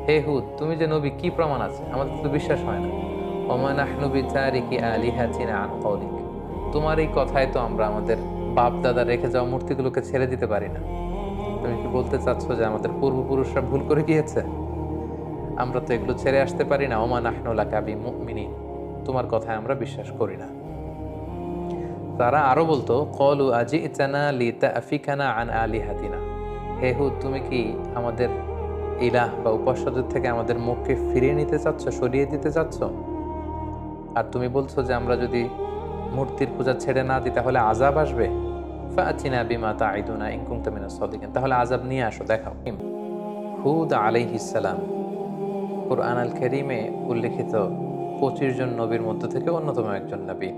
হে হুদ, তুমি যে নবী, কি প্রমাণ আছে? আমাদের তো বিশ্বাস হয় না। ওমা নাহনু বিতারিকি আলিহাতিনা আন কওলিক, তোমার এই কথায় তো আমরা আমাদের বাপ দাদা রেখে যাওয়া মূর্তিগুলোকে ছেড়ে দিতে পারি না। তুমি কি বলতে চাচ্ছ যে আমাদের পূর্বপুরুষরা ভুল করে গিয়েছে? আমরা তো এগুলো ছেড়ে আসতে পারি না। ওমা নাহনু লাকা বিমুমিনিন, তোমার কথায় আমরা বিশ্বাস করি না। তারা আরো বলতো, কলু আজিইতানা লিতাফিকানা আন আলিহাতিনা, হে হুদ, তুমি কি আমাদের ইলাহ বা উপাস্যদের থেকে আমাদের মুখকে ফিরিয়ে নিতে চাচ্ছ, সরিয়ে দিতে চাচ্ছ? আর তুমি বলছো যে আমরা যদি মূর্তির পূজা ছেড়ে না দিই তাহলে আযাব আসবে। ফাআতিনা বিমা তাঈদুনা ইন কুনতা মিনাস সাদিকিন, তাহলে আযাব নিয়ে আসো, দেখাও। হুদ আলাইহিস সালাম কুরআন আল কারীমে উল্লেখিত 25 জন নবীর মধ্য থেকে অন্যতম একজন নবী,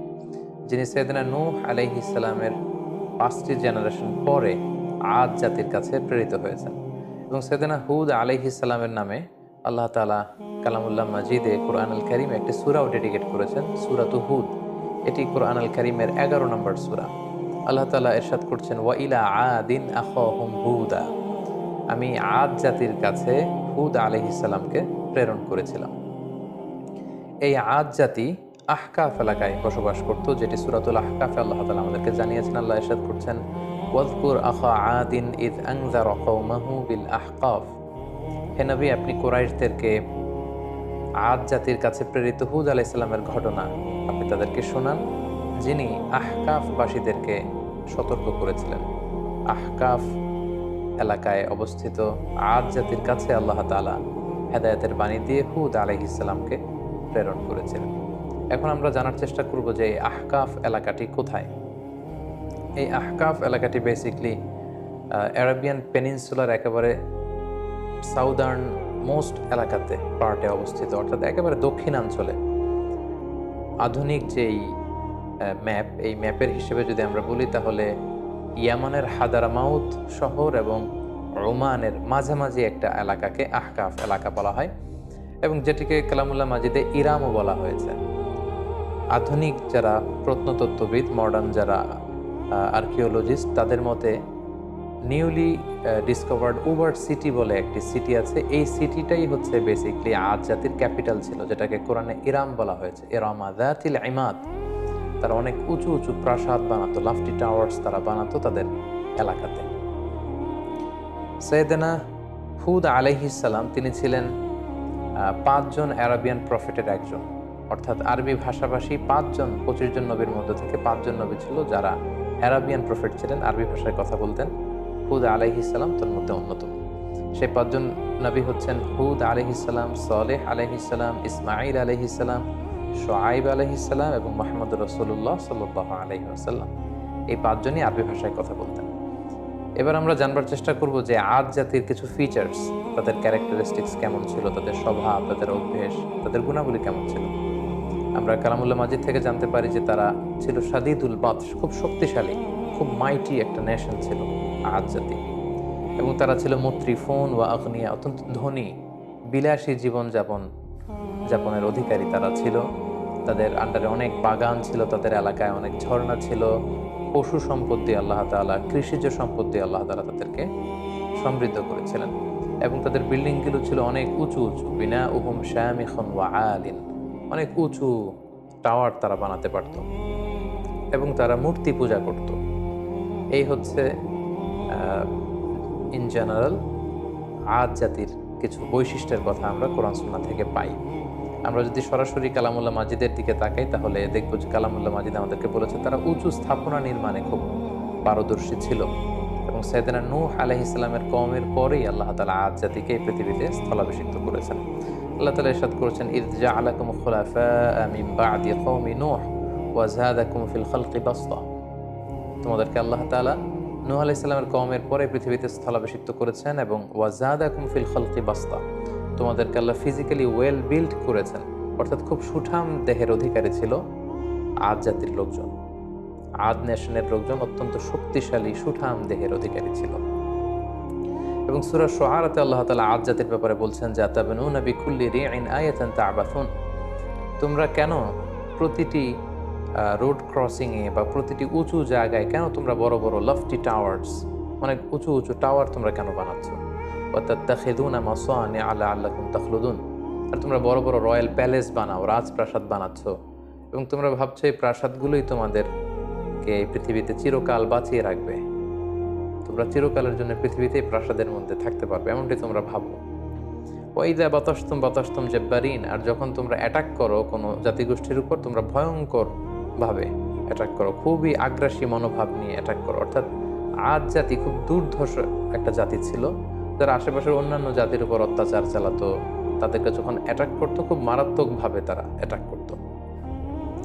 যিনি সাইয়েদনা নূহ আলাইহিস সালামের 5টি জেনারেশন পরে আদ জাতির কাছে প্রেরিত হয়েছেন। এবং সাইয়েদনা হুদ আলাইহিস সালামের নামে আল্লাহ তাআলা কালামুল্লাহ মাজিদে কুরআন আল কারীমে একটি সূরাও ডেডিকেট করেছেন, সূরাতু হুদ। এটি কুরআন আল কারীমের 11 নম্বর সূরা। আল্লাহ তাআলা ইরশাদ করছেন, ওয়া ইলা আদিন আখাহুম হুদা, আমি আদ জাতির কাছে হুদ আলাইহিস সালামকে প্রেরণ করেছিলাম। এই আদ জাতি আহকাফ এলাকায় বসবাস করত, যেটি সূরাতুল আহকাফে আল্লাহ তাআলা আমাদেরকে জানিয়েছেন। আল্লাহ ইরশাদ করছেন, ওয়াযকুর আখা আদিন ইয আনযারা কওমাহু বিল আহকাফ, হে নবী, আপনি কুরাইশদেরকে আদ জাতির কাছে প্রেরিত হুদ আলাইহিস সালামের ঘটনা আপনি তাদেরকে শোনান, যিনি আহকাফবাসীদেরকে সতর্ক করেছিলেন। আহকাফ এলাকায় অবস্থিত আদ জাতির কাছে আল্লাহ তাআলা হেদায়েতের বাণী দিয়ে হুদ আলাইহিস সালামকে প্রেরণ করেছিলেন। এখন আমরা জানার চেষ্টা করব যে এই আহকাফ এলাকাটি কোথায়। এই আহকাফ এলাকাটি বেসিকলি অ্যারাবিয়ান পেনিনসুলার একেবারে সাউদার্ন মোস্ট এলাকাতে পার্টে অবস্থিত, অর্থাৎ একেবারে দক্ষিণাঞ্চলে। আধুনিক যেই ম্যাপ, এই ম্যাপের হিসেবে যদি আমরা বলি তাহলে ইয়ামানের হাদারামাউত শহর এবং ওমানের মাঝামাঝি একটা এলাকাকে আহকাফ এলাকা বলা হয়, এবং যেটিকে কালামুল্লাহ মাজিদে ইরামও বলা হয়েছে। আধুনিক যারা প্রত্নতত্ত্ববিদ, মডার্ন যারা আর্কিওলজিস্ট, তাদের মতে নিউলি ডিসকভার্ড উবার সিটি বলে একটি সিটি আছে। এই সিটিটাই হচ্ছে বেসিকলি আদ জাতির ক্যাপিটাল ছিল, যেটাকে কোরআনে ইরাম বলা হয়েছে। ইরামা যাতিল ইমাদ, তারা অনেক উঁচু উঁচু প্রাসাদ বানাতো, লাফটি টাওয়ার্স তারা বানাতো তাদের এলাকাতে। সাইয়েদনা হুদ আলাইহিস সালাম, তিনি ছিলেন 5 জন অ্যারাবিয়ান প্রফেটের একজন, অর্থাৎ আরবি ভাষাভাষী 5 জন 25 জন নবীর মধ্য থেকে 5 জন নবী ছিল যারা অ্যারাবিয়ান প্রফেট ছিলেন, আরবি ভাষায় কথা বলতেন। হুদ আলাইহিস সালাম তার মধ্যে অন্যতম। সেই 5 জন নবী হচ্ছেন হুদ আলাইহিস সালাম, সালেহ আলাইহিস সালাম, ইসমাঈল আলাইহিস সালাম, শুআয়ব আলাইহিস সালাম এবং মুহাম্মদুর রাসূলুল্লাহ সাল্লাল্লাহু আলাইহি ওয়াসাল্লাম। এই 5 জনই আরবি ভাষায় কথা বলতেন। এবার আমরা জানবার চেষ্টা করব যে আদ জাতির কিছু ফিচার্স, তাদের ক্যারেক্টারিস্টিক্স কেমন ছিল, তাদের স্বভাব, তাদের অভ্যেস, তাদের গুণাবলী কেমন ছিল। আমরা কালামুল্লাহ মাজিদ থেকে জানতে পারি যে তারা ছিল শাদীদুল বাতশ, খুব শক্তিশালী, খুব মাইটি একটা নেশন ছিল আদ জাতি। এবং তারা ছিল মুত্রিফুন ওয়া আগনিয়া, অত্যন্ত ধনী, বিলাসী যাপনের অধিকারী তারা ছিল। তাদের আন্ডারে অনেক বাগান ছিল, তাদের এলাকায় অনেক ঝর্ণা ছিল, পশু সম্পদ দিয়ে আল্লাহ তাআলা, কৃষিজ সম্পদ দিয়ে আল্লাহ তাআলা তাদেরকে সমৃদ্ধ করেছিলেন। এবং তাদের বিল্ডিংগুলো ছিল অনেক উঁচু উঁচু, বিনাউহুম শামিখুন ওয়া আলিন, অনেক উঁচু টাওয়ার তারা বানাতে পারত, এবং তারা মূর্তি পূজা করত। এই হচ্ছে ইন জেনারেল আদ জাতির কিছু বৈশিষ্ট্যের কথা আমরা কোরআন সুন্নাহ থেকে পাই। আমরা যদি সরাসরি কালামুল্লাহ মাজিদের দিকে তাকাই তাহলে দেখব যে কালামুল্লাহ মাজিদ আমাদেরকে বলেছে তারা উঁচু স্থাপনা নির্মাণে খুব পারদর্শী ছিল। এবং সাইয়েদনা নূহ আলাইহিস সালামের কওমের পরেই আল্লাহ তাআলা আদ জাতিকে এই পৃথিবীতে স্থলাভিষিক্ত করেছেন। আল্লাহ তাআলা ইরশাদ করেছেন, ইয জাআলাকুম খুলাফা মিন বা'দি কওমি নূহ ওয়া যাদাকুম ফিল খালকি বাসতা, তোমাদেরকে আল্লাহ তাআলা নূহ আলাইহিস সালামের কওমের পরে পৃথিবীতে স্থলাভিষিক্ত করেছেন, এবং ওয়া যাদাকুম ফিল খালকি বাসতা, তোমাদেরকে আল্লাহ ফিজিক্যালি ওয়েল বিল্ড করেছেন। অর্থাৎ খুব সুঠাম দেহের অধিকারী ছিল আদ জাতির লোকজন। আদ নেশনের লোকজন অত্যন্ত শক্তিশালী, সুঠাম দেহের অধিকারী ছিল। এবং সূরা শুআরাতে আল্লাহ তাআলা আদ জাতির ব্যাপারে বলছেন যে আতাবনুনা বিকুল্লি রিইন আয়াতান তা'বাথুন, তোমরা কেন প্রতিটি রোড ক্রসিংয়ে বা প্রতিটি উঁচু জায়গায় কেন তোমরা বড় বড় লাফটি টাওয়ার্স, অনেক উঁচু উঁচু টাওয়ার তোমরা কেন বানাচ্ছ? ওয়া তাত্তাখিযুনা মাসানিআ লাআল্লাকুম তাখলুদুন, আর তোমরা বড় বড় রয়্যাল প্যালেস বানাও, রাজপ্রাসাদ বানাচ্ছ, এবং তোমরা ভাবছো এই প্রাসাদগুলোই তোমাদেরকে এই পৃথিবীতে চিরকাল বাঁচিয়ে রাখবে, তোমরা চিরকালের জন্য পৃথিবীতে প্রাসাদের মধ্যে থাকতে পারবে, এমনটি তোমরা ভাবো। ওয়াইদা বাতাসতুম বাতাসতুম জাব্বারিন, আর যখন তোমরা অ্যাটাক করো কোনো জাতিগোষ্ঠীর উপর, তোমরা ভয়ঙ্কর ভাবে অ্যাটাক করো, খুবই আগ্রাসী মনোভাব নিয়ে অ্যাটাক করো। অর্থাৎ আদ জাতি খুব দুর্ধর্ষ একটা জাতি ছিল, যারা আশেপাশের অন্যান্য জাতির উপর অত্যাচার চালাতো, তাদেরকে যখন অ্যাটাক করতো খুব মারাত্মকভাবে তারা অ্যাটাক করতো।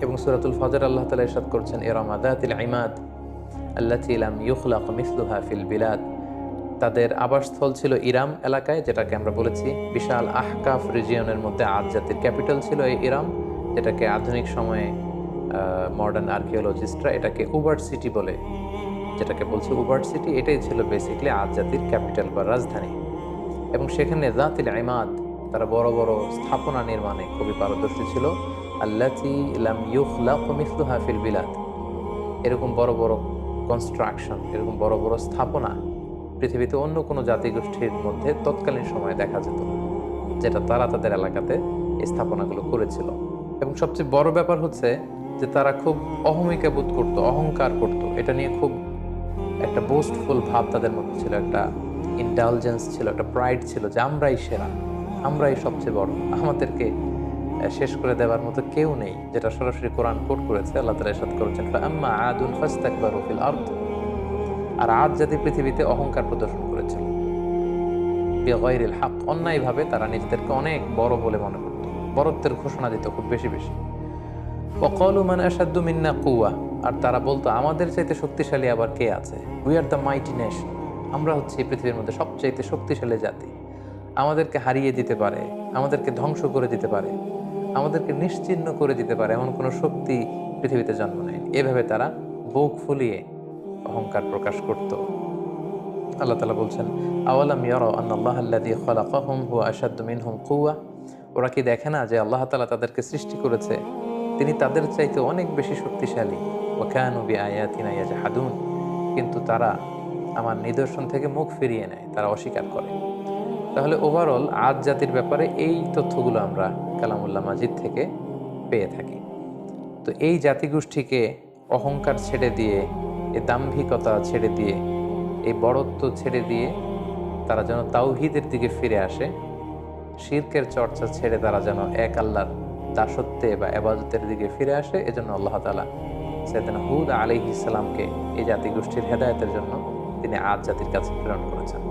এবং সূরাতুল ফজর আল্লাহ তাআলা ইরশাদ করছেন, ইরামা যাতিল ইমাদ আল্লাতী লাম ইউখলাক মিসলুহা ফিল বিলাদ, তাদের আবাসস্থল ছিল ইরাম এলাকায়, যেটাকে আমরা বলেছি বিশাল আহকাফ রিজিয়নের মধ্যে আদ জাতির ক্যাপিটাল ছিল এই ইরাম, যেটাকে আধুনিক সময়ে মডার্ন আর্কিওলজিস্টরা এটাকে উবার্ট সিটি বলে, যেটাকে বলছে উবার্ট সিটি, এটাই ছিল বেসিক্যালি আদ জাতির ক্যাপিটাল বা রাজধানী। এবং সেখানে যাতিল ইমাদ, তারা বড় বড় স্থাপনা নির্মাণে খুবই পারদর্শী ছিল। আল্লাতী লাম ইউখলাক মিসলুহা ফিল বিলাদ, এরকম বড় বড় কনস্ট্রাকশন, এরকম বড় বড় স্থাপনা পৃথিবীতে অন্য কোনো জাতিগোষ্ঠীর মধ্যে তৎকালীন সময়ে দেখা যেত, যেটা তারা তাদের এলাকাতে এই স্থাপনাগুলো করেছিল। এবং সবচেয়ে বড় ব্যাপার হচ্ছে যে তারা খুব অহমিকা বোধ করতো, অহংকার করতো, এটা নিয়ে খুব একটা বোস্টফুল ভাব তাদের মধ্যে ছিল, একটা ইন্টালিজেন্স ছিল, একটা প্রাইড ছিল যে আমরাই সেরা, আমরাই সবচেয়ে বড়, আমাদেরকে শেষ করে দেওয়ার মতো কেউ নেই, যেটা সরাসরি কোরআন কোট করেছে। আল্লাহ তাআলা ইরশাদ করেছেন, ফাআম্মা আদুন ফাস্তাকবারু ফিল আরদ, আর আদ জাতি পৃথিবীতে অহংকার প্রদর্শন করেছিল, বিগাইরিল হক, অন্যায়ভাবে তারা নিজেদেরকে অনেক বড় বলে মনে করত, বড়ত্বের ঘোষণা দিত খুব বেশি বেশি। ওয়াকালু মান আশাদ্দু মিন্না কুওয়া, আর তারা বলতো আমাদের চাইতে শক্তিশালী আবার কে আছে, we are the mighty nation, আমরা হচ্ছে এই পৃথিবীর মধ্যে সবচাইতে শক্তিশালী জাতি, আমাদেরকে হারিয়ে দিতে পারে, আমাদেরকে ধ্বংস করে দিতে পারে, আমাদেরকে নিশ্চিহ্ন করে দিতে পারে, এমন কোনো শক্তি পৃথিবীতে জন্ম নেয়। এভাবে তারা বুক ফুলিয়ে অহংকার প্রকাশ করত। আল্লাহ তাআলা বলছেন, আওয়ালাম ইয়ারা আন্নাল্লাহ আল্লাযী খালাকাহুম হুয়া আশাদ্দু মিনহুম কুওয়া, ওরা কি দেখে না যে আল্লাহ তাআলা তাদেরকে সৃষ্টি করেছে, তিনি তাদের চাইতে অনেক বেশি শক্তিশালী। ওয়া কানু বিআয়াতিনা ইয়াজহাদুন, কিন্তু তারা আমার নিদর্শন থেকে মুখ ফিরিয়ে নেয়, তারা অস্বীকার করে। তাহলে ওভারঅল আদ জাতির ব্যাপারে এই তথ্যগুলো আমরা কালামুল্লাহ মাজিদ থেকে পেয়ে থাকি। তো এই জাতিগোষ্ঠীকে অহংকার ছেড়ে দিয়ে, এই দাম্ভিকতা ছেড়ে দিয়ে, এই বড়ত্ব ছেড়ে দিয়ে তারা যেন তাওহীদের দিকে ফিরে আসে, শিরকের চর্চা ছেড়ে তারা যেন এক আল্লাহর দাসত্বে বা ইবাদতের দিকে ফিরে আসে। এজন্য আল্লাহ তাআলা সাইয়েদনা হুদ আলাইহিস সালামকে এই জাতিগোষ্ঠীর হেদায়েতের জন্য তিনি আদ জাতির কাছে প্রেরণ করেছেন।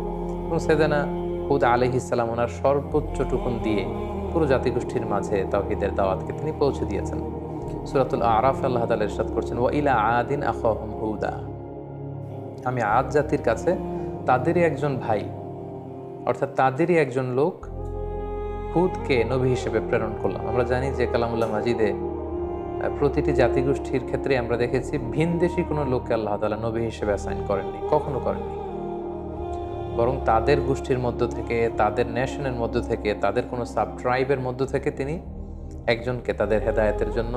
এবং সাইয়েদনা হুদ আলাইহিস সালাম ওনার সর্বোচ্চটুকুন দিয়ে পুরো জাতিগোষ্ঠীর মাঝে তাওহীদের দাওয়াতকে তিনি পৌঁছে দিয়েছেন। সূরাতুল আরাফ আল্লাহ তাআলা ইরশাদ করছেন, ওয়া ইলা আদিন আখাহুম হুদা, আমি আদ জাতির কাছে তাদেরই একজন ভাই, অর্থাৎ তাদেরই একজন লোক হুদকে নবী হিসেবে প্রেরণ করলাম। আমরা জানি যে কালামুল্লাহ মাজিদে প্রতিটি জাতিগোষ্ঠীর ক্ষেত্রে আমরা দেখেছি ভিনদেশী কোনো লোককে আল্লাহ তাআলা নবী হিসেবে অ্যাসাইন করেননি, কখনো করেননি, বরং তাদের গোষ্ঠীর মধ্য থেকে, তাদের নেশনের মধ্য থেকে, তাদের কোনো সাব ট্রাইবের মধ্য থেকে তিনি একজনকে তাদের হেদায়েতের জন্য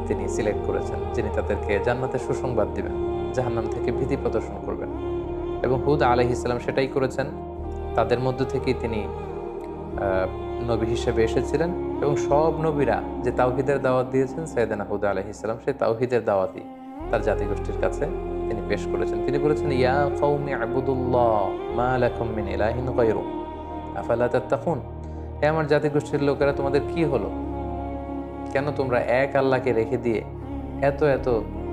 তিনি সিলেক্ট করেছেন, যিনি তাদেরকে জান্নাতের সুসংবাদ দিবেন, জাহান্নাম থেকে ভীতি প্রদর্শন করবেন। এবং হুদ আলাইহিস সালাম সেটাই করেছেন, তাদের মধ্য থেকেই তিনি নবী হিসেবে এসেছিলেন। এবং সব নবীরা যে তাওহীদের দাওয়াত দিয়েছেন, সাইয়েদনা হুদ আলাইহিস সালাম সেই তাওহীদের দাওয়াতই তার জাতিগোষ্ঠীর কাছে তিনি পেশ করেছেন। তিনি বলেছেন, ইয়া কওমি ইবুদুল্লাহ মা লাকুম মিন ইলাহিন গায়রু আফালা তাত্তাকুন, হে আমার জাতিগোষ্ঠীর লোকেরা, তোমাদের কি হলো, কেন তোমরা এক আল্লাহকে রেখে দিয়ে এত এত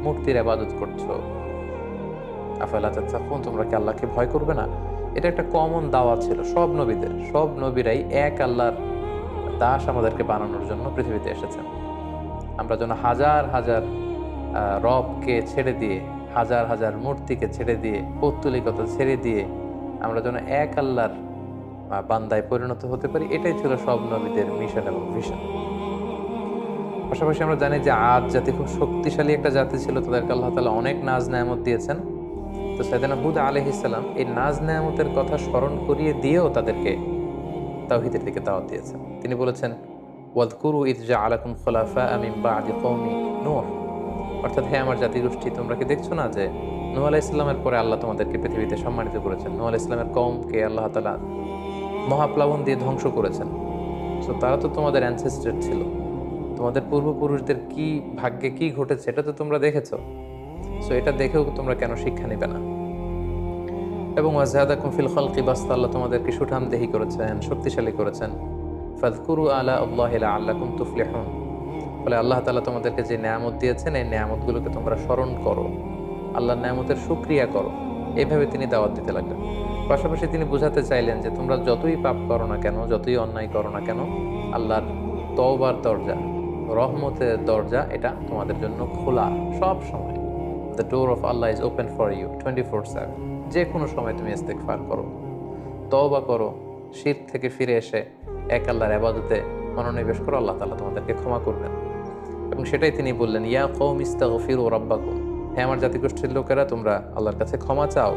মূর্তির ইবাদত করছো, আফালা তাত্তাকুন, তোমরা কি আল্লাহকে ভয় করবে না? এটা একটা কমন দাওয়াত ছিল সব নবীদের, সব নবীরাই এক আল্লাহর দাস আমাদেরকে বানানোর জন্য পৃথিবীতে এসেছেন। আমরা যেন হাজার হাজার রবকে ছেড়ে দিয়ে, হাজার হাজার মূর্তিকে ছেড়ে দিয়ে, পৌত্তলিকতা ছেড়ে দিয়ে আমরা যেন এক আল্লাহর বান্দায় পরিণত হতে পারি, এটাই ছিল সব নবীদের মিশন এবং ভিশন। পাশাপাশি আমরা জানি যে আদ জাতি খুব শক্তিশালী একটা জাতি ছিল, তাদেরকে আল্লাহ তাআলা অনেক নাজ নেয়ামত দিয়েছেন। তো সাইয়েদনা হুদ আলাইহিস সালাম এই নাজ নেয়ামতের কথা স্মরণ করিয়ে দিয়েও তাদেরকে তাওহীদের দিকে দাওয়াত দিয়েছেন। তিনি বলেছেন, ওয়াযকুরু ইয জাআলাকুম খুলাফা মিন বা'দি কওমি নূহ, অর্থাৎ হে আমার জাতিগোষ্ঠী, তোমরা কি দেখছো না যে নূহ আলাইহিস সালামের পরে আল্লাহ তোমাদেরকে পৃথিবীতে সম্মানিত করেছেন। নূহ আলাইহিস সালামের কওমকে আল্লাহ তাআলা মহাপ্লাবন দিয়ে ধ্বংস করেছেন। সো তারা তো তোমাদের অ্যানসেস্টর ছিল, তোমাদের পূর্বপুরুষদের কি ভাগ্যে কি ঘটেছে এটা তো তোমরা দেখেছো। সো এটা দেখেও তোমরা কেন শিক্ষা নেবে না? এবং ওয়াজাদাকুম ফিল খালকি বাসতা, আল্লাহ তোমাদেরকে সুঠামদেহী করেছেন, শক্তিশালী করেছেন। ফাযকুরু আলা আল্লাহি লাআল্লাকুম তুফলিহুন, ফলে আল্লাহ তাআলা তোমাদেরকে যে নেয়ামত দিয়েছেন এই নেয়ামতগুলোকে তোমরা স্মরণ করো, আল্লাহর নেয়ামতের শুকরিয়া করো। এইভাবে তিনি দাওয়াত দিতে লাগলেন। পাশাপাশি তিনি বোঝাতে চাইলেন যে তোমরা যতই পাপ করো না কেন, যতই অন্যায় করো না কেন, আল্লাহর তওবার দরজা, রহমতের দরজা এটা তোমাদের জন্য খোলা সব সময়। The door of Allah is open for you 24/7। যে কোনো সময় তুমি ইস্তেগফার করো, তওবা করো, শিরক থেকে ফিরে এসে এক আল্লাহর ইবাদতে মনোনিবেশ করো, আল্লাহ তাআলা তোমাদেরকে ক্ষমা করবেন। এবং সেটাই তিনি বললেন, ইয়া কওমি ইস্তাগফিরু রাব্বাকুম, হে আমার জাতিগোষ্ঠীর লোকেরা, তোমরা আল্লাহর কাছে ক্ষমা চাও।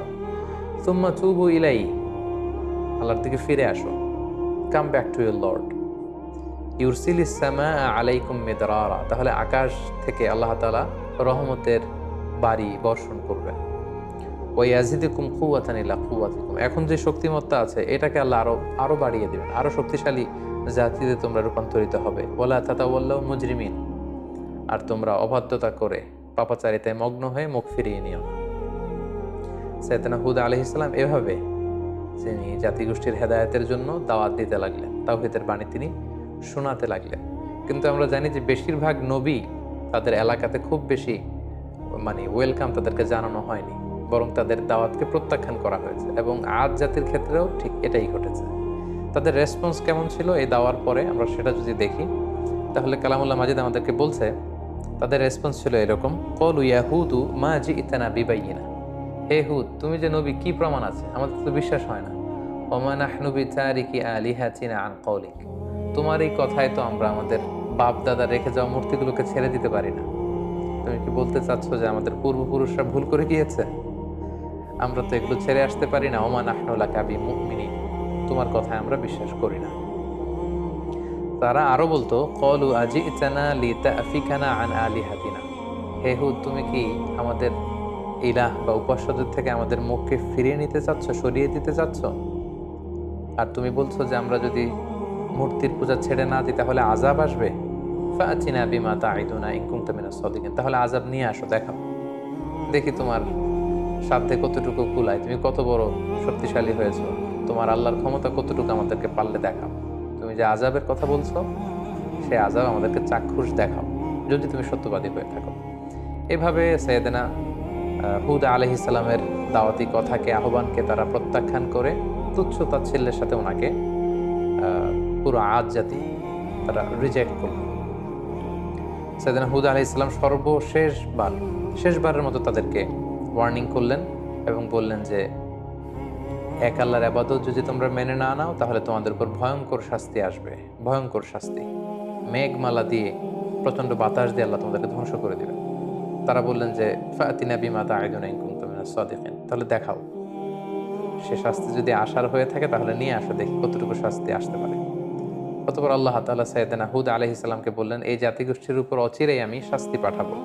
সুম্মা তুবু ইলাইহি, আল্লাহর দিকে ফিরে আসো। Come back to your lord. ইউরসিলিস সামাআ আলাইকুম মিদরারা, তাহলে আকাশ থেকে আল্লাহ তাআলা রহমতের বাড়ি বর্ষণ করবেন। ওয়া ইয়াজিদুকুম কুওয়াতান ইলা কুওয়াতিকুম, এখন যে শক্তিমত্তা আছে এটাকে আল্লাহ আরো বাড়িয়ে দিবেন, আরো শক্তিশালী জাতিতে তোমরা রূপান্তরিত হবে। ওয়ালা তাতাওয়াল্লাউ মুজরিমিন, আর তোমরা অবাধ্যতা করে পাপাচারিতায় মগ্ন হয়ে মুখ ফিরিয়ে নিও না। সাইয়েদনা হুদ আলাইহিস সালাম এভাবে তিনি জাতিগোষ্ঠীর হেদায়েতের জন্য দাওয়াত দিতে লাগলেন, তাওহীদের বাণী তিনি শোনাতে লাগলেন। কিন্তু আমরা জানি যে বেশিরভাগ নবী তাদের এলাকাতে খুব বেশি ওয়েলকাম তাদেরকে জানানো হয়নি, বরং তাদের দাওয়াতকে প্রত্যাখ্যান করা হয়েছে। এবং আদ জাতির ক্ষেত্রেও ঠিক এটাই ঘটেছে। তাদের রেসপন্স কেমন ছিল এই দাওয়ার পরে আমরা সেটা যদি দেখি, তাহলে কালামুল্লাহ মাজিদ আমাদেরকে বলছে তাদের রেসপন্স ছিল এরকম, ক্বালু ইয়া হুদু মা জি'তানা বিবাইয়িনা, হে হুদ তুমি যে নবী কি প্রমাণ আছে, আমাদের তো বিশ্বাস হয় না। ওয়া মা নাহনু বিতারিকি আলিহাতিনা আন কওলিক, তোমার এই কথায় তো আমরা আমাদের বাপ দাদা রেখে যাওয়া মূর্তিগুলোকে ছেড়ে দিতে পারি না। তুমি কি বলতে চাচ্ছ যে আমাদের পূর্বপুরুষরা ভুল করে গিয়েছে, আমরা তো এগুলো ছেড়ে আসতে পারি না? ওয়া মা নাহনু লাকা বিমুমিনিন, তোমার কথায় আমরা বিশ্বাস করি না। তারা আরো বলতো, ক্বালু আজি'তানা লিতাফিকানা আন আলিহাতিনা, হে হুদ তুমি কি আমাদের ইলাহ বা উপাস্যদের থেকে আমাদের মুখকে ফিরিয়ে নিতে চাচ্ছ, সরিয়ে দিতে চাচ্ছ? আর তুমি বলছো যে আমরা যদি মূর্তির পূজা ছেড়ে না দিই তাহলে আযাব আসবে। ফাআতিনা বিমা তাঈদুনা ইন কুনতা মিনাস সাদিকিন, তাহলে আযাব নিয়ে আসো, দেখাও, দেখি তোমার সাধ্যে কতটুকু কুলায়, তুমি কত বড় শক্তিশালী হয়েছো, তোমার আল্লাহর ক্ষমতা কতটুকু আমাদেরকে পারলে দেখাও। তুমি যে আযাবের কথা বলছো সে আযাব আমাদেরকে চাক্ষুষ দেখাও, যদি তুমি সত্যবাদী হয়ে থাকো। এভাবে সাইয়েদনা হুদ আলাইহিস সালামের দাওয়াতি কথাকে, আহ্বানকে তারা প্রত্যাখ্যান করে তুচ্ছ তাচ্ছিল্যের সাথে ওনাকে পুরো আদ জাতি তারা রিজেক্ট করল। সাইয়েদনা হুদ আলাইহিস সালাম শেষবারের মতো তাদেরকে ওয়ার্নিং করলেন এবং বললেন যে এক আল্লাহর ইবাদত যদি তোমরা মেনে না নাও তাহলে তোমাদের উপর ভয়ঙ্কর শাস্তি আসবে, ভয়ঙ্কর শাস্তি। মেঘমালা দিয়ে, প্রচণ্ড বাতাস দিয়ে আল্লাহ তোমাদেরকে ধ্বংস করে দিবেন। তারা বললেন যে ফাতিনা বিমা তাঈদুনা ইন কুনতুম মিনাস সাদিকিন, তাহলে দেখাও, সে শাস্তি যদি আসার হয়ে থাকে তাহলে নিয়ে আসো, দেখি কতটুকু শাস্তি আসতে পারে। অতঃপর আল্লাহ তাআলা সাইয়েদনা হুদ আলাইহিস সালামকে বললেন, এই জাতিগোষ্ঠীর উপর অচিরেই আমি শাস্তি পাঠাবো।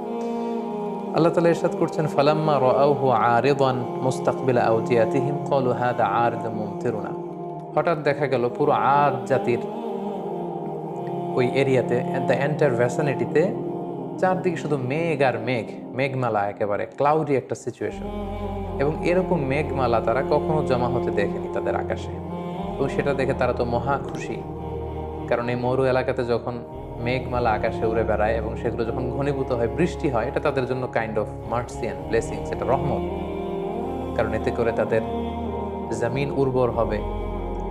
আল্লাহ তাআলা ইরশাদ করছেন, ফালাম্মা রাআউহু আরিদান মুস্তাকবিলা আওদিয়াতিহিম ক্বালু হাযা আরিদুম মুমতিরুনা, হঠাৎ দেখা গেল পুরো আদ জাতির ওই এরিয়াতে, দ্য এন্টায়ার ভ্যাসিনিটিতে চারদিকে শুধু মেঘ আর মেঘ, মেঘমালা, একেবারে ক্লাউডি একটা সিচুয়েশন। এবং এরকম মেঘমালা তারা কখনো জমা হতে দেখেনি তাদের আকাশে। এবং সেটা দেখে তারা তো মহা খুশি, কারণ এই মরু এলাকাতে যখন মেঘমালা আকাশে উড়ে বেড়ায় এবং সেগুলো যখন ঘনীভূত হয়, বৃষ্টি হয়, এটা তাদের জন্য kind of mercy and blessings, এটা রহমত। কারণ এতে করে তাদের জমিন উর্বর হবে,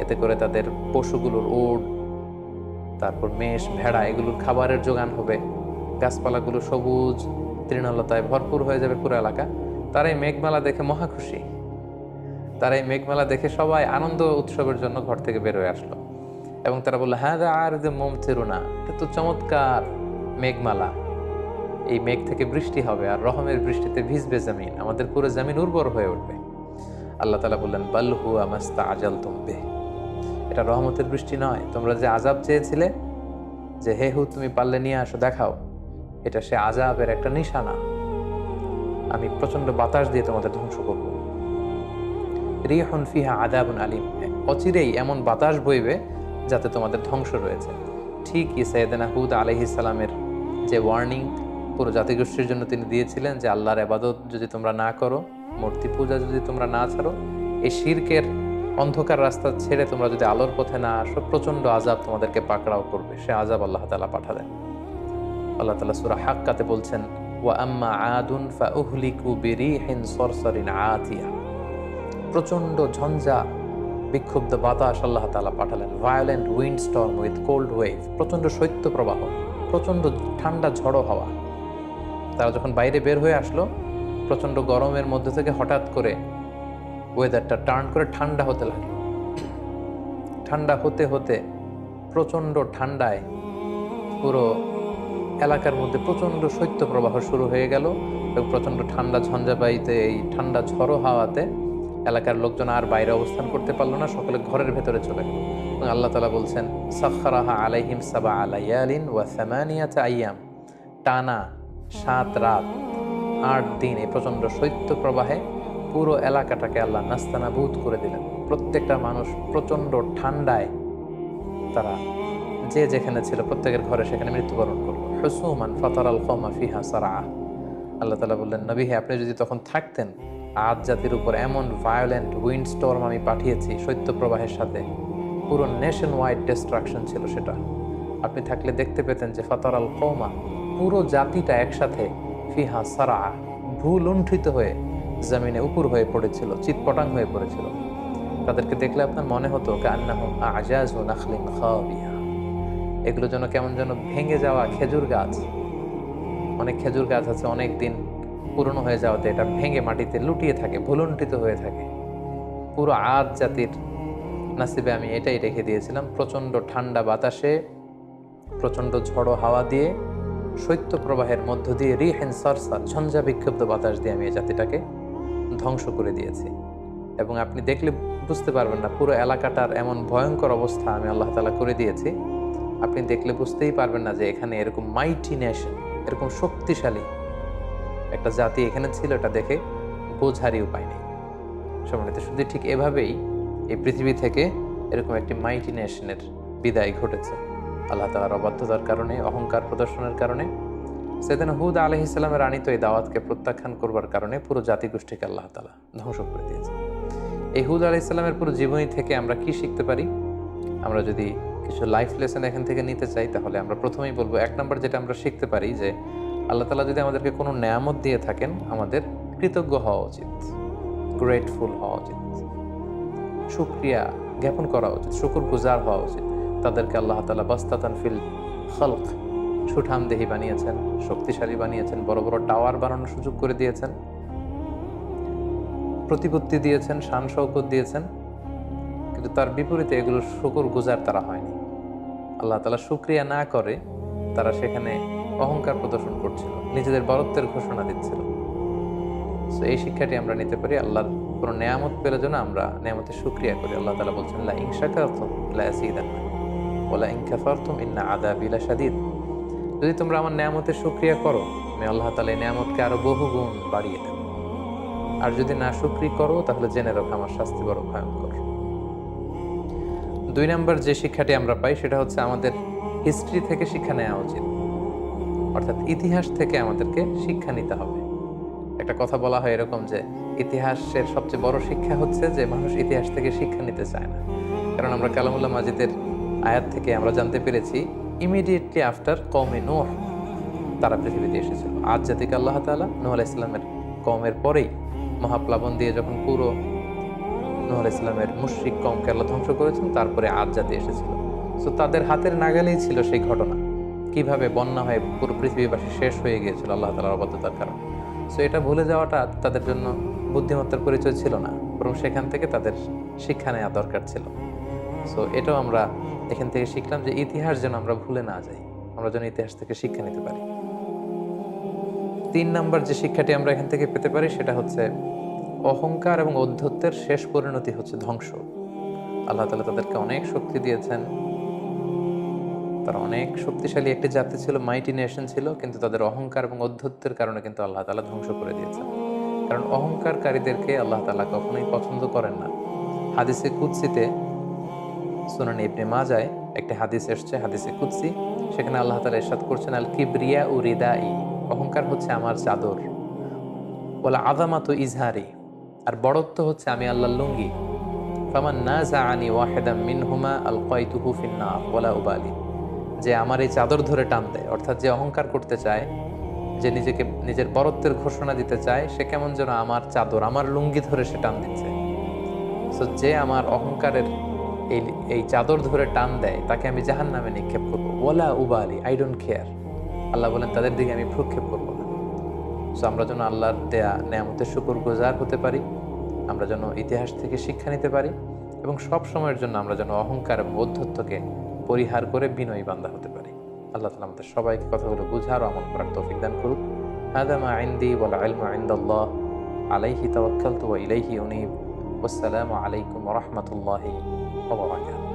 এতে করে তাদের পশুগুলোর ওট, তারপর মেষ, ভেড়া, এগুলোর খাবারের যোগান হবে, গাছপালাগুলো সবুজ তৃণলতায় ভরপুর হয়ে যাবে পুরো এলাকা। তারা এই মেঘমালা দেখে মহা খুশি। তারা এই মেঘমালা দেখে সবাই আনন্দ উৎসবের জন্য ঘর থেকে বের হয়ে আসলো এবং তারা বললো, হ্যাঁ আরিদুম মুমতিরুনা, এটা তো চমৎকার মেঘমালা, এই মেঘ থেকে বৃষ্টি হবে আর রহমের বৃষ্টিতে ভিজবে জমিন, আমাদের পুরো জমিন উর্বর হয়ে উঠবে। আল্লাহ তাআলা বললেন, বাল হুয়া মাস্তাআজালতুম বিহি, এটা রহমতের বৃষ্টি নয়, তোমরা যে আযাব চেয়েছিলে যে হে হুদ তুমি পারলে নিয়ে আসো, দেখাও, এটা সে আযাবের একটা নিশানা। আমি প্রচন্ড বাতাস দিয়ে তোমাদের ধ্বংস করব। রিহুন ফিহা আযাবুন আলীম, অচিরেই এমন বাতাস বইবে যাতে তোমাদের ধ্বংস রয়েছে। ঠিকই সাইয়েদনা হুদ আলাইহিস সালামের যে ওয়ার্নিং পুরো জাতিগোষ্ঠীর জন্য তিনি দিয়েছিলেন যে আল্লাহর ইবাদত যদি তোমরা না করো, মূর্তি পূজা যদি তোমরা না ছাড়ো, এই শিরকের অন্ধকার রাস্তা ছেড়ে তোমরা যদি আলোর পথে না আসো, প্রচন্ড আযাব তোমাদেরকে পাকড়াও করবে। সে আযাব আল্লাহ তাআলা পাঠালেন। আল্লাহ তাআলা সূরা হাক্কাতে বলছেন, ওয়া আম্মা আদুন ফাউহলিকু বিরিহিন সরসরিন আতিয়া, প্রচন্ড ঝঞ্ঝা বিক্ষুব্ধ বাতাস আল্লাহ তাআলা পাঠালেন। Violent wind storm with cold wave, প্রচন্ড শৈত্য প্রবাহ, প্রচন্ড ঠান্ডা ঝড়ো হাওয়া। তারা যখন বাইরে বের হয়ে আসলো, প্রচন্ড গরমের মধ্যে থেকে হঠাৎ করে ওয়েদারটা টার্ন করে ঠান্ডা হতে লাগলো। ঠান্ডা হতে হতে প্রচন্ড ঠান্ডায় পুরো এলাকার মধ্যে প্রচন্ড শৈত্য প্রবাহ শুরু হয়ে গেল এবং প্রচন্ড ঠান্ডা ঝঞ্ঝাবায়ুতে, এই ঠান্ডা ঝড়ো হাওয়াতে এলাকার লোকজন আর বাইরে অবস্থান করতে পারলো না, সকলে ঘরের ভেতরে চলে গেল। এবং আল্লাহ তাআলা বলছেন, সাখখারাহা আলাইহিম সাবআ লায়ালিন ওয়া সামানিয়াতা আইয়াম, টানা 7 রাত 8 দিন এই প্রচন্ড শৈত্য প্রবাহে পুরো এলাকাটাকে আল্লাহ নাস্তানাবুদ করে দিলেন। প্রত্যেকটা মানুষ প্রচন্ড ঠান্ডায় তারা যে যেখানে ছিল প্রত্যেকের ঘরে সেখানে মৃত্যুবরণ করলো। হুসুমান ফাতারাল কওমা ফিহা সারআ, আল্লাহ তাআলা বললেন, নবী হে, আপনি যদি তখন থাকতেন, আদ জাতির উপর এমন ভায়োলেন্ট উইন্ড স্টর্ম আমি পাঠিয়েছি শৈত্য প্রবাহের সাথে, পুরো নেশন ওয়াইড ডিস্ট্রাকশন ছিল সেটা। আপনি থাকলে দেখতে পেতেন যে ফাতারাল কওমা, পুরো জাতিটা একসাথে ফিহা সারআ, ভূলুণ্ঠিত হয়ে জমিনে উপর হয়ে পড়েছিল, চিৎপটাং হয়ে পড়েছিল। তাদেরকে দেখলে আপনার মনে হতো কান্নাহুম আজাজু নাখলিন খাবিয়া, এগুলো যেন কেমন যেন ভেঙে যাওয়া খেজুর গাছ। অনেক খেজুর গাছ আছে অনেক দিন পুরনো হয়ে যাওয়াতে এটা ভেঙে মাটিতে লুটিয়ে থাকে, ভুলুণ্ঠিত হয়ে থাকে। পুরো আদ জাতির নাসিবে আমি এটাই রেখে দিয়েছিলাম। প্রচণ্ড ঠান্ডা বাতাসে, প্রচণ্ড ঝড়ো হাওয়া দিয়ে, শৈত্য প্রবাহের মধ্য দিয়ে, রিহিন সরসার, ঝঞ্ঝা বিক্ষুব্ধ বাতাস দিয়ে আমি এই জাতিটাকে ধ্বংস করে দিয়েছি। এবং আপনি দেখলে বুঝতে পারবেন না পুরো এলাকাটার এমন ভয়ঙ্কর অবস্থা আমি আল্লাহ তাআলা করে দিয়েছি। আপনি দেখলে বুঝতেই পারবেন না যে এখানে এরকম মাইটি নেশন, এরকম শক্তিশালী একটা জাতি এখানে ছিল। এটা দেখে বোঝারই উপায় নেই। সম্মানিত শুধু ঠিক এভাবেই এই পৃথিবী থেকে এরকম একটি মাইটি নেশনের বিদায় ঘটেছে আল্লাহ তাআলার অবাধ্যতার কারণে, অহংকার প্রদর্শনের কারণে। সাইয়েদনা হুদ আলাইহিস সালামের আনিত এই দাওয়াতকে প্রত্যাখ্যান করবার কারণে পুরো জাতিগোষ্ঠীকে আল্লাহ তাআলা ধ্বংস করে দিয়েছে। এই হুদ আলাইহিস সালামের পুরো জীবনী থেকে আমরা কি শিখতে পারি? আমরা যদি কিছু লাইফ লেসন এখান থেকে নিতে চাই, তাহলে আমরা প্রথমেই বলবো, 1 নম্বর যেটা আমরা শিখতে পারি যে আল্লাহ তাআলা যদি আমাদেরকে কোনো নেয়ামত দিয়ে থাকেন, আমাদের কৃতজ্ঞ হওয়া উচিত, গ্রেটফুল হওয়া উচিত, শুকরিয়া জ্ঞাপন করা উচিত, শুকরগুজার হওয়া উচিত। তাদেরকে আল্লাহ তাআলা বাসতাতান ফিল খালক, সুঠামদেহী বানিয়েছেন, শক্তিশালী বানিয়েছেন, বড় বড় টাওয়ার বানানোর সুযোগ করে দিয়েছেন, প্রতিপত্তি দিয়েছেন, শান শৌকত দিয়েছেন। কিন্তু তার বিপরীতে এগুলোর শুকরগুজার তারা হয়নি। আল্লাহ তাআলা শুকরিয়া না করে তারা সেখানে অহংকার প্রদর্শন করছিল, নিজেদের বরত্বের ঘোষণা দিচ্ছিল। তো এই শিক্ষাটি আমরা নিতে পারি, আল্লাহর কোনো নেয়ামত পেলে যেন আমরা নেয়ামতের শুকরিয়া করি। আল্লাহ তাআলা বলছেন, লা ইন শাকারতুম লা আযীদান্নাকুম ওয়া লা ইন কাফারতুম ইন্না আযাবি লাশাদীদ। যদি তোমরা আমার নেয়ামতের শুকরিয়া করো, আমি আল্লাহ তাআলা এই নেয়ামতকে আরো বহুগুণ বাড়িয়ে দেব। আর যদি না শুকরি করো, তাহলে জেনে রাখো আমার শাস্তি বড় ভয়ঙ্কর। 2 নম্বর যে শিক্ষাটি আমরা পাই সেটা হচ্ছে আমাদের হিস্ট্রি থেকে শিক্ষা নেওয়া উচিত, অর্থাৎ ইতিহাস থেকে আমাদেরকে শিক্ষা নিতে হবে। একটা কথা বলা হয় এরকম যে ইতিহাসের সবচেয়ে বড় শিক্ষা হচ্ছে যে মানুষ ইতিহাস থেকে শিক্ষা নিতে চায় না। কারণ আমরা কালামুল্লাহ মাজিদের আয়াত থেকে আমরা জানতে পেরেছি, ইমিডিয়েটলি আফটার কওমে নূহ তারা পৃথিবীতে এসেছিল। আদ জাতিকে আল্লাহ তাআলা নূহ আলাইহিস সালামের কওমের পরেই মহাপ্লাবন দিয়ে যখন পুরো নূহ আলাইহিস সালামের মুশরিক কওমকে আল্লাহ ধ্বংস করেছেন, তারপরে আদ জাতি এসেছিল। সো তাদের হাতের নাগালেই ছিল সেই ঘটনা, কিভাবে বন্যা হয়ে পুরো পৃথিবীবাসী শেষ হয়ে গিয়েছিল আল্লাহ তাআলার অবাধ্যতার কারণে। সো এটা ভুলে যাওয়াটা তাদের জন্য বুদ্ধিমত্তার পরিচয় ছিল না, বরং সেখান থেকে তাদের শিক্ষা নেওয়া দরকার ছিল। সো এটাও আমরা এখান থেকে শিখলাম যে ইতিহাস যেন আমরা ভুলে না যাই, আমরা যেন ইতিহাস থেকে শিক্ষা নিতে পারি। 3 নম্বর যে শিক্ষাটি আমরা এখান থেকে পেতে পারি সেটা হচ্ছে অহংকার এবং ঔদ্ধত্যের শেষ পরিণতি হচ্ছে ধ্বংস। আল্লাহ তাআলা তাদেরকে অনেক শক্তি দিয়েছেন, তারা অনেক শক্তিশালী একটি জাতি ছিল, মাইটি নেশন ছিল, কিন্তু তাদের অহংকার এবং ঔদ্ধত্যের কারণে কিন্তু আল্লাহ তাআলা ধ্বংস করে দিয়েছেন। কারণ অহংকারকারীদেরকে আল্লাহ তাআলা কখনোই পছন্দ করেন না। হাদিসে কুদসিতে সুনান ইবনে মাজায় একটা হাদিস এসছে, হাদিসে কুদসি, সেখানে আল্লাহ তাআলা ইরশাদ করছেন, আল কিবরিয়া উ রিদাই, অহংকার হচ্ছে আমার চাদর, ওয়াল আযামাতু ইজহারি, আর বড়ত্ব হচ্ছে আমি আল্লাহর লুঙ্গি। ফামান নাযাআনি ওয়াহিদাম মিনহুমা আলকাইতুহু ফিন-নার ওয়ালা উবালি, যে আমার এই চাদর ধরে টান দেয়, অর্থাৎ যে অহংকার করতে চায়, যে নিজেকে নিজের বড়ত্বের ঘোষণা দিতে চায়, সে কেমন যেন আমার চাদর, আমার লুঙ্গি ধরে সে টান দিচ্ছে। সো যে আমার অহংকারের এই এই চাদর ধরে টান দেয়, তাকে আমি জাহান্নামে নিক্ষেপ করবো। ওয়ালা উবালি, আই ডোন্ট কেয়ার। আল্লাহ বলেন তাদের দিকে আমি ভ্রুক্ষেপ করবো না। সো আমরা যেন আল্লাহর দেয়া নেয়ামতের শুকরগুজার হতে পারি, আমরা যেন ইতিহাস থেকে শিক্ষা নিতে পারি, এবং সব সময়ের জন্য আমরা যেন অহংকার এবং ঔদ্ধত্যকে পরিহার করে বিনয়ী বান্দা হতে পারি। আল্লাহ তাআলা আমাদের সবাইকে কথাগুলো বুঝার ও আমল করার তৌফিক দান করুক। হাদা মা ইনদি ওয়াল ইলমু ইনদাল্লাহ, আলাইহি তাওয়াক্কালতু ওয়া ইলাইহি উনীব। ওয়াসসালামু আলাইকুম ওয়া রাহমাতুল্লাহি ওয়া বারাকাতুহু।